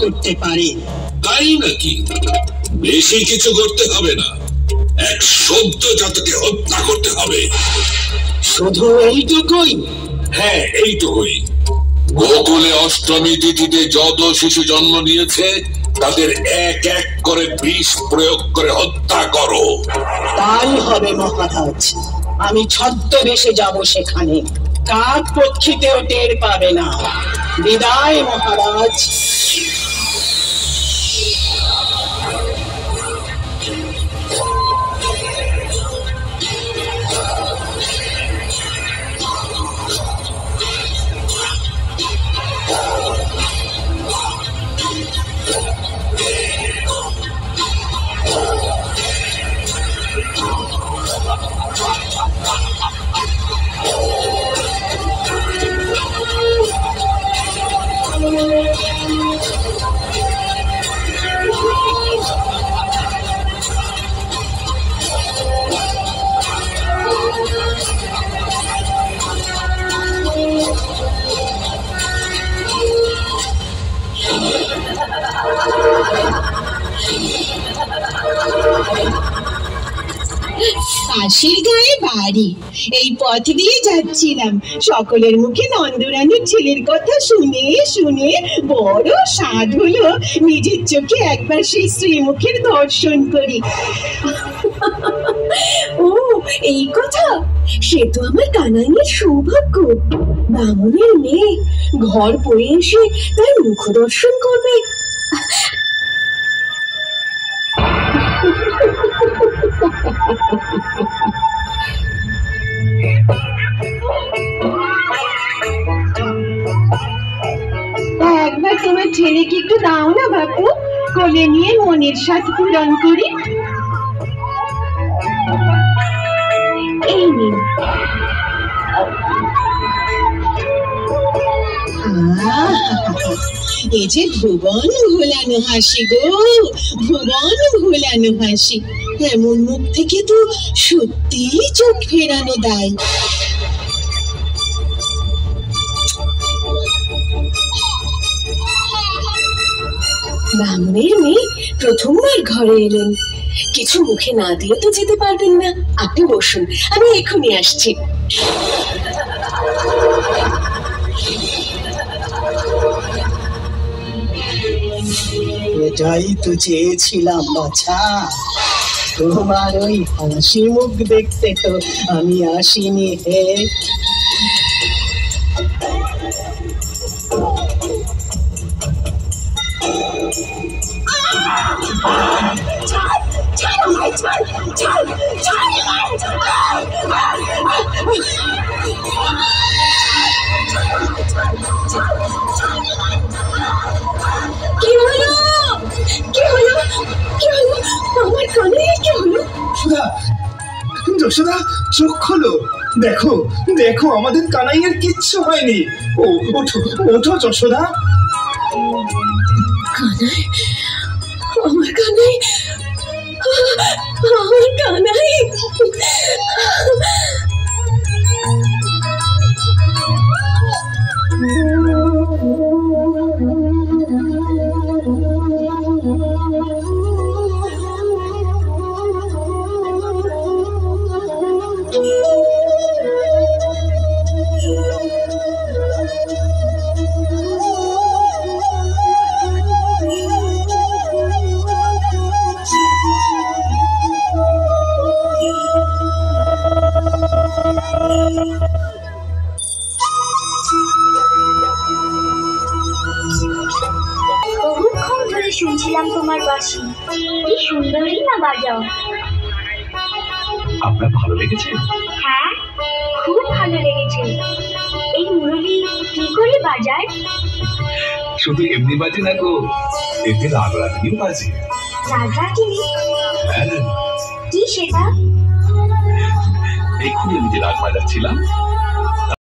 করতে পারে। তাই নাকি? বেশি কিছু করতে হবে না, এক সদ্য জাতকে হত্যা করতে হবে। শুধু এইটুকুই? হ্যাঁ, এইটুকুই। গোকুলে অষ্টমী তিথিতে যত শিশু জন্ম নিয়েছে তাদের এক এক করে বিষ প্রয়োগ করে হত্যা করো। তাই হবে মহারাজ। আমি ছদ্মবেশে যাব সেখানে, কাক পক্ষীতেও টের পাবে না। বিদায় মহারাজ। পাশের গায়ে বাড়ি, এই পথ দিয়ে যাচ্ছিলাম। সকলের মুখে নন্দরানীর ছেলের কথা শুনে শুনে বড় স্বাদ হলো নিজের চোখে একবার সেই শ্রীমুখের দর্শন করি। ও এই কথা, সে তো আমার কানাইয়ের সৌভাগ্য। বামুনের মেয়ে ঘর পড়ে এসে তার মুখ দর্শন করবে। একবার তোমার ছেলেকে একটু দাও না বাপু, কোলে নিয়ে মনের স্বাদ পূরণ করি। এই নিন। এই যে ভুবন ভোলানো হাসি গো, ভুবন ভোলানো হাসি। এমন মুখ থেকে তো সত্যি চোখ ফেরানো দায়। বামুনের মেয়ে প্রথমবার ঘরে এলেন, কিছু মুখে না দিয়ে তো যেতে পারবেন না। আপনি বসুন, আমি এক্ষুনি আসছি। এটাই তো চেয়েছিলাম বাছা, তোমার ওই হাসি মুখ দেখতে তো আমি আসিনি হে। কি হলো? কি হলো? কি হলো? আমার কানাইয়ের কি হলো? যশোদা, যশোদা চোখ খোলো, দেখো দেখো আমাদের কানাইয়ের কিচ্ছু হয়নি। ও ওঠো ওঠো যশোদা। কানাই, আমার কানাই, আমার কানাই। বহুক্ষণ ধরে শুনছিলাম তোমার বাঁশি, কি সুন্দরই না বাজাও। আপনার ভালো লেগেছে? হ্যাঁ, খুব ভালো লেগেছে। এই মুরলি কি করে বাজায়? শুধু এমনি বাজে না গো, এতে রাগরাগিনীও বাজে। রাগরাগিনী? হ্যাঁ। কি সেটা? এক্ষুনি আমি যে রাগ বাজাচ্ছিলাম